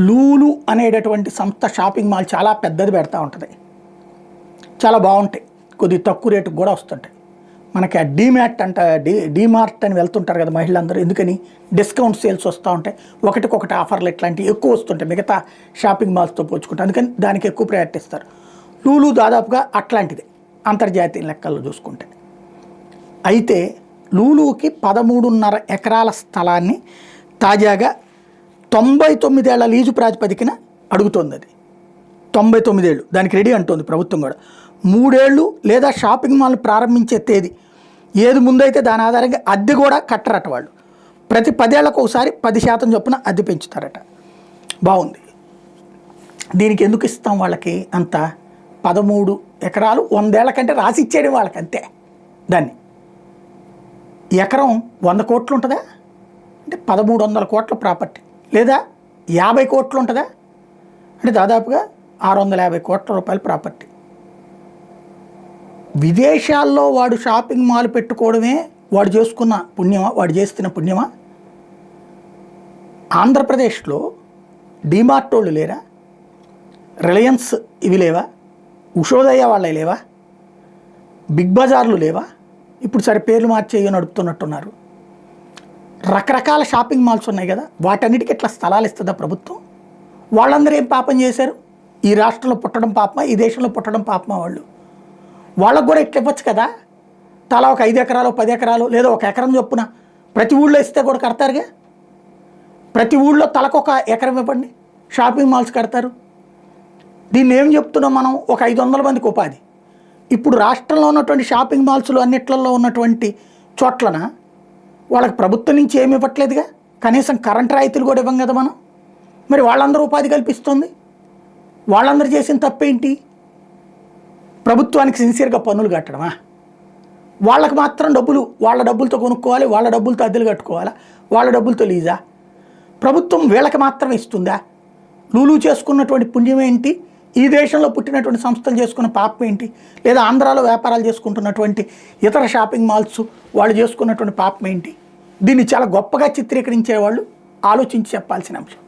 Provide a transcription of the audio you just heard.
లూలు అనేటటువంటి సంస్థ shopping mall చాలా పెద్దది పెడతా ఉంటుంది. చాలా బాగుంటాయి, కొద్దిగా తక్కువ రేటుకు కూడా వస్తుంటాయి. మనకి ఆ డీమార్ట్ డీమార్ట్ అని వెళ్తుంటారు కదా మహిళలందరూ. ఎందుకని డిస్కౌంట్ సేల్స్ వస్తూ ఉంటాయి, ఒకటికొకటి ఆఫర్లు ఇట్లాంటివి ఎక్కువ వస్తుంటాయి మిగతా షాపింగ్ మాల్స్తో పోల్చుకుంటే. అందుకని దానికి ఎక్కువ ప్రయారిటీ ఇస్తారు. లూలు దాదాపుగా అట్లాంటిదే అంతర్జాతీయ లెక్కల్లో చూసుకుంటే. అయితే లూలుకి 13.5 ఎకరాల స్థలాన్ని తాజాగా 99 ఏళ్ల లీజు ప్రాతిపదికన అడుగుతోంది. అది 99 ఏళ్ళు దానికి రెడీ అంటోంది ప్రభుత్వం కూడా. 3 ఏళ్ళు లేదా షాపింగ్ మాల్ ప్రారంభించే తేదీ ఏది ముందైతే దాని ఆధారంగా అద్దె కూడా కట్టరట వాళ్ళు. ప్రతి 10 ఏళ్లకు ఒకసారి 10% చొప్పున అద్దె పెంచుతారట. బాగుంది. దీనికి ఎందుకు ఇస్తాం వాళ్ళకి అంత? 13 ఎకరాలు 100 ఏళ్ల కంటే రాసి ఇచ్చేయడం వాళ్ళకి అంతే. దాన్ని ఎకరం 100 కోట్లు ఉంటుందా అంటే 1300 కోట్ల ప్రాపర్టీ, లేదా 50 కోట్లు ఉంటుందా అంటే దాదాపుగా 650 కోట్ల రూపాయల ప్రాపర్టీ. విదేశాల్లో వాడు షాపింగ్ మాల్ పెట్టుకోవడమే వాడు చేసుకున్న పుణ్యమా, వాడు చేస్తున్న పుణ్యమా? ఆంధ్రప్రదేశ్లో డీమార్ట్ వాళ్ళు లేరా? రిలయన్స్ ఇవి లేవా? ఉషోదయ వాళ్ళే లేవా? బిగ్ బజార్లు లేవా? ఇప్పుడు సరే పేర్లు మార్చేయో నడుపుతున్నట్టున్నారు. రకరకాల షాపింగ్ మాల్స్ ఉన్నాయి కదా, వాటన్నిటికీ ఇట్లా స్థలాలు ఇస్తుందా ప్రభుత్వం? వాళ్ళందరూ ఏం పాపం చేశారు? ఈ రాష్ట్రంలో పుట్టడం పాపమా, ఈ దేశంలో పుట్టడం పాపమా? వాళ్ళకు కూడా ఇట్లా ఇవ్వచ్చు కదా. తలా ఒక 5 ఎకరాలు 10 ఎకరాలు లేదా 1 ఎకరం చొప్పున ప్రతి ఊళ్ళో ఇస్తే కూడా కడతారుగా. ప్రతి ఊళ్ళో తలకొక ఎకరం ఇవ్వండి, షాపింగ్ మాల్స్ కడతారు. దీన్ని ఏం చెప్తున్నాం మనం? ఒక 500 మందికి ఉపాధి. ఇప్పుడు రాష్ట్రంలో ఉన్నటువంటి షాపింగ్ మాల్స్లో అన్నిట్లలో ఉన్నటువంటి చోట్లన వాళ్ళకి ప్రభుత్వం నుంచి ఏమి ఇవ్వట్లేదుగా. కనీసం కరెంట్ రాయితీలు కూడా ఇవ్వం కదా మనం. మరి వాళ్ళందరూ ఉపాధి కల్పిస్తుంది. వాళ్ళందరూ చేసిన తప్పేంటి? ప్రభుత్వానికి సిన్సియర్గా పన్నులు కట్టడమా? వాళ్ళకి మాత్రం డబ్బులు వాళ్ళ డబ్బులతో కొనుక్కోవాలి, వాళ్ళ డబ్బులతో అద్దెలు కట్టుకోవాలా, వాళ్ళ డబ్బులతో లీజా? ప్రభుత్వం వీళ్ళకి మాత్రం ఇస్తుందా? లూలు చేసుకున్నటువంటి పుణ్యం ఏంటి? ఈ దేశంలో పుట్టినటువంటి సంస్థలు చేసుకున్న పాపం ఏంటి? లేదా ఆంధ్రాలో వ్యాపారాలు చేసుకుంటున్నటువంటి ఇతర షాపింగ్ మాల్స్ వాళ్ళు చేసుకున్నటువంటి పాపం ఏంటి? దీన్ని చాలా గొప్పగా చిత్రీకరించే వాళ్ళు ఆలోచించి చెప్పాల్సిన అంశం.